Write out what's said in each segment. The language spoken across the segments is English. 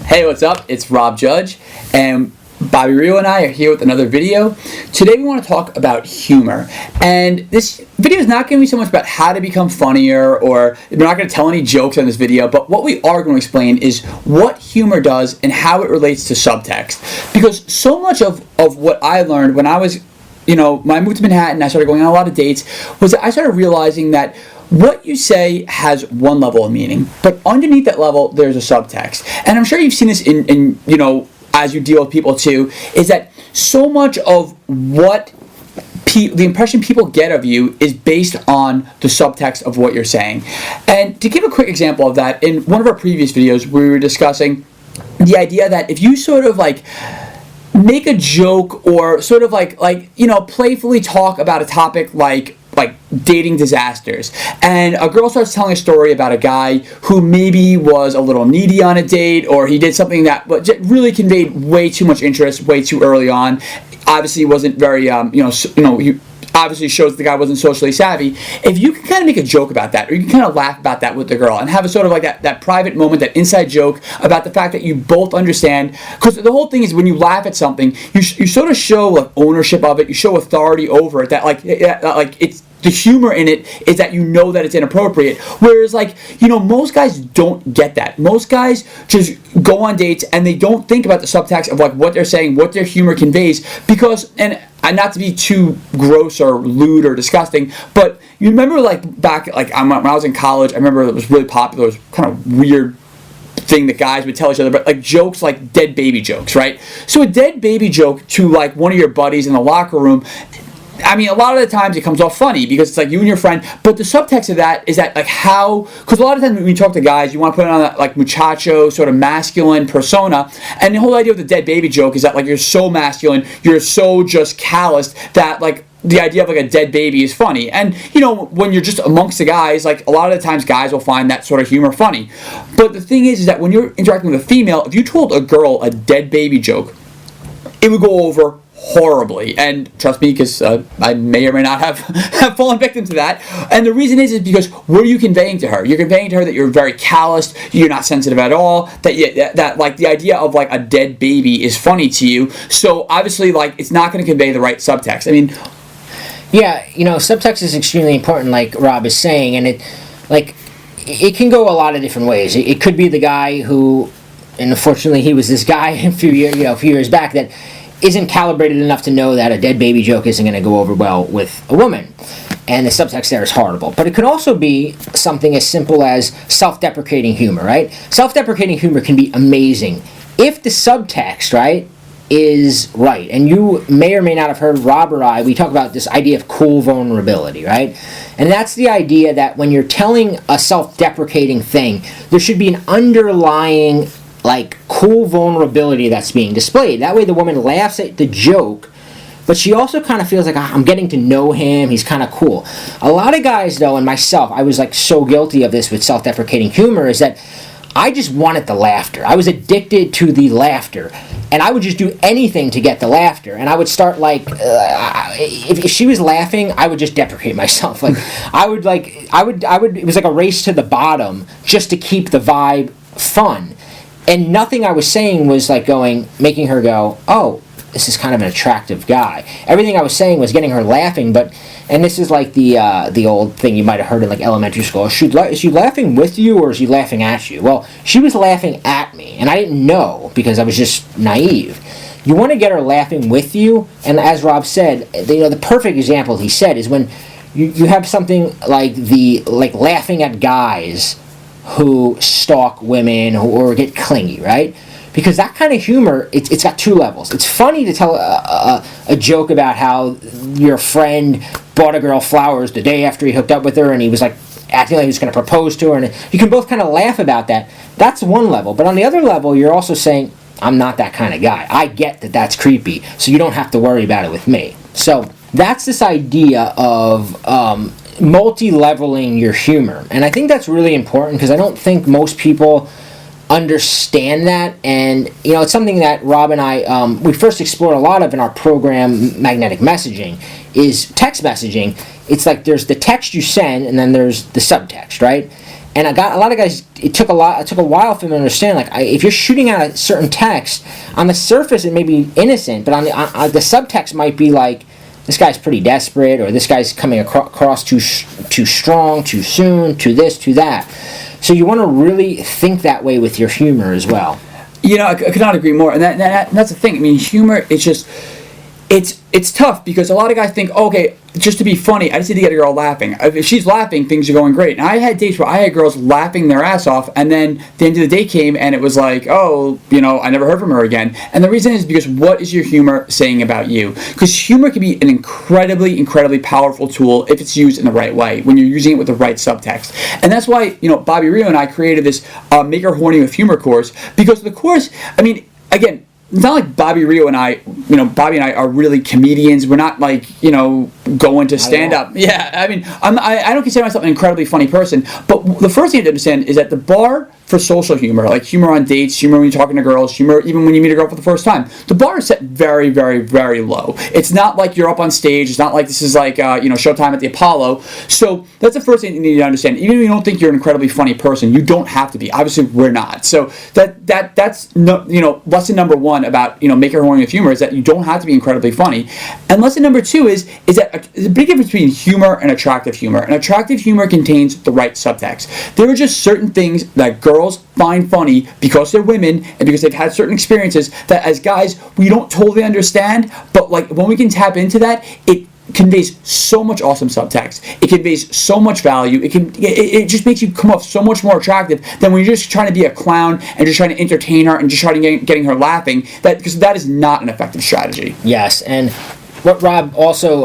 Hey, what's up? It's Rob Judge, and Bobby Rio and I are here with another video. Today we want to talk about humor, and this video is not going to be so much about how to become funnier, or we're not going to tell any jokes on this video, but what we are going to explain is what humor does and how it relates to subtext. Because so much of what I learned when I was, when I moved to Manhattan, I started going on a lot of dates, was that I started realizing that what you say has one level of meaning, but underneath that level, there's a subtext. And I'm sure you've seen this in as you deal with people too, is that so much of what the impression people get of you is based on the subtext of what you're saying. And to give a quick example of that, in one of our previous videos, we were discussing the idea that if you sort of like make a joke or sort of playfully talk about a topic like dating disasters, and a girl starts telling a story about a guy who maybe was a little needy on a date, or he did something that really conveyed way too much interest way too early on. Obviously wasn't very he obviously shows the guy wasn't socially savvy. If you can kind of make a joke about that, or you can kind of laugh about that with the girl and have a sort of like that private moment, that inside joke about the fact that you both understand, because the whole thing is when you laugh at something, you sort of show like ownership of it, you show authority over it, that like it's the humor in it is that you know that it's inappropriate. Whereas most guys don't get that. Most guys just go on dates and they don't think about the subtext of like what they're saying, what their humor conveys, because, and not to be too gross or lewd or disgusting, but you remember back when I was in college, I remember it was really popular, it was kind of weird thing that guys would tell each other, but like jokes like dead baby jokes, right? So a dead baby joke to like one of your buddies in the locker room, I mean, a lot of the times it comes off funny because it's like you and your friend, but the subtext of that is that because a lot of times when you talk to guys, you want to put on that like muchacho sort of masculine persona, and the whole idea of the dead baby joke is that like you're so masculine, you're so just calloused that like the idea of like a dead baby is funny. And when you're just amongst the guys, like a lot of the times guys will find that sort of humor funny. But the thing is that when you're interacting with a female, if you told a girl a dead baby joke, it would go over horribly, and trust me, because I may or may not have fallen victim to that. And the reason is because what are you conveying to her? You're conveying to her that you're very calloused, you're not sensitive at all, that like the idea of like a dead baby is funny to you. So obviously, like, it's not going to convey the right subtext. I mean, yeah, subtext is extremely important, like Rob is saying, and it can go a lot of different ways. It could be the guy who, and unfortunately, he was this guy a few years back that isn't calibrated enough to know that a dead baby joke isn't going to go over well with a woman, and the subtext there is horrible. But it could also be something as simple as self-deprecating humor, right? Self-deprecating humor can be amazing if the subtext, right, is right. And you may or may not have heard Rob or I, we talk about this idea of cool vulnerability, right? And that's the idea that when you're telling a self-deprecating thing, there should be an underlying like cool vulnerability that's being displayed. That way the woman laughs at the joke, but she also kind of feels like, I'm getting to know him, he's kind of cool. A lot of guys though, and myself, I was like so guilty of this with self-deprecating humor, is that I just wanted the laughter. I was addicted to the laughter, and I would just do anything to get the laughter. And I would start if she was laughing, I would just deprecate myself. Like it was like a race to the bottom just to keep the vibe fun. And nothing I was saying was making her go, oh, this is kind of an attractive guy. Everything I was saying was getting her laughing, and this is like the old thing you might have heard in like elementary school. Is she laughing with you or is she laughing at you? Well, she was laughing at me, and I didn't know because I was just naive. You want to get her laughing with you, and as Rob said, the perfect example he said is when you have something like laughing at guys who stalk women or get clingy, right? Because that kind of humor, it's got two levels. It's funny to tell a joke about how your friend bought a girl flowers the day after he hooked up with her, and he was like acting like he was going to propose to her, and you can both kind of laugh about that. That's one level. But on the other level, you're also saying, I'm not that kind of guy. I get that that's creepy, so you don't have to worry about it with me. So that's this idea of multi-leveling your humor. And I think that's really important because I don't think most people understand that. And it's something that Rob and I we first explored a lot of in our program, Magnetic Messaging, is text messaging. It's like there's the text you send, and then there's the subtext, right? And a lot of guys, it took a while for them to understand, like, if you're shooting out a certain text, on the surface it may be innocent, but on the subtext might be like, this guy's pretty desperate, or this guy's coming across too strong, too soon, too this, too that. So you want to really think that way with your humor as well. I could not agree more. And that's the thing. I mean, humor is just, it's tough because a lot of guys think, okay, just to be funny, I just need to get a girl laughing. If she's laughing, things are going great. And I had dates where I had girls laughing their ass off, and then the end of the day came, and it was like, oh, I never heard from her again. And the reason is because what is your humor saying about you? Because humor can be an incredibly, incredibly powerful tool if it's used in the right way, when you're using it with the right subtext. And that's why, Bobby Rio and I created this Make Her Horny with Humor course, because the course, I mean, again, it's not like Bobby Rio and I, Bobby and I are really comedians. We're not like, going to stand up. Yeah, I mean, I don't consider myself an incredibly funny person, but the first thing to understand is that the bar for social humor, like humor on dates, humor when you're talking to girls, humor even when you meet a girl for the first time, the bar is set very, very, very low. It's not like you're up on stage. It's not like this is like, Showtime at the Apollo. So that's the first thing you need to understand. Even if you don't think you're an incredibly funny person, you don't have to be. Obviously, we're not. So that's no, lesson number one about, Make Her Horny with Humor is that you don't have to be incredibly funny. And lesson number two is that there's a big difference between humor and attractive humor. And attractive humor contains the right subtext. There are just certain things that girls find funny because they're women and because they've had certain experiences that as guys we don't totally understand, but like when we can tap into that, it conveys so much awesome subtext. It conveys so much value. It just makes you come off so much more attractive than when you're just trying to be a clown and just trying to entertain her and just trying to getting her laughing. Because that is not an effective strategy. Yes, and what Rob also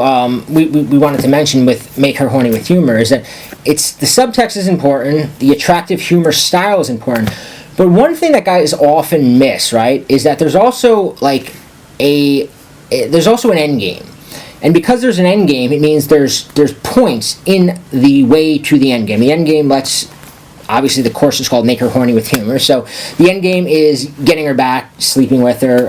we wanted to mention with Make Her Horny with Humor is that the subtext is important, the attractive humor style is important, but one thing that guys often miss, right, is that there's also there's also an end game. And because there's an end game, it means there's points in the way to the end game. The end game obviously the course is called Make Her Horny with Humor. So the end game is getting her back, sleeping with her,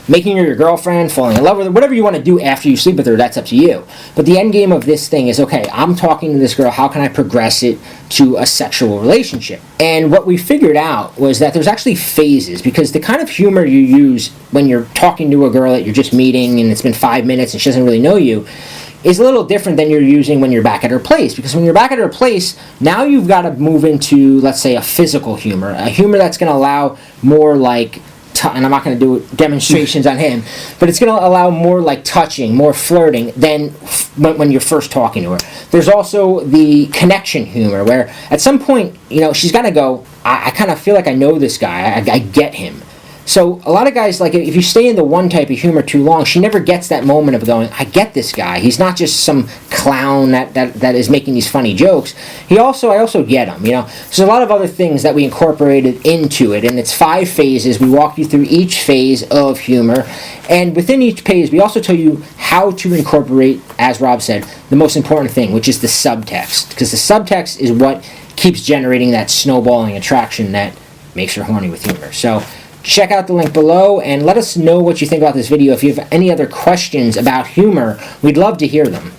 making her your girlfriend, falling in love with her, whatever you want to do after you sleep with her, that's up to you. But the end game of this thing is, okay, I'm talking to this girl, how can I progress it to a sexual relationship? And what we figured out was that there's actually phases, because the kind of humor you use when you're talking to a girl that you're just meeting and it's been 5 minutes and she doesn't really know you is a little different than you're using when you're back at her place. Because when you're back at her place, now you've got to move into, let's say, a physical humor. A humor that's going to allow more like, and I'm not going to do demonstrations on him, but it's going to allow more like touching, more flirting than when you're first talking to her. There's also the connection humor, where at some point, she's got to go, I kind of feel like I know this guy, I get him. So a lot of guys, like, if you stay in the one type of humor too long, she never gets that moment of going, I get this guy. He's not just some clown that is making these funny jokes. I also get him, So there's a lot of other things that we incorporated into it, and it's 5 phases. We walk you through each phase of humor, and within each phase, we also tell you how to incorporate, as Rob said, the most important thing, which is the subtext, because the subtext is what keeps generating that snowballing attraction that makes her horny with humor. So check out the link below and let us know what you think about this video. If you have any other questions about humor, we'd love to hear them.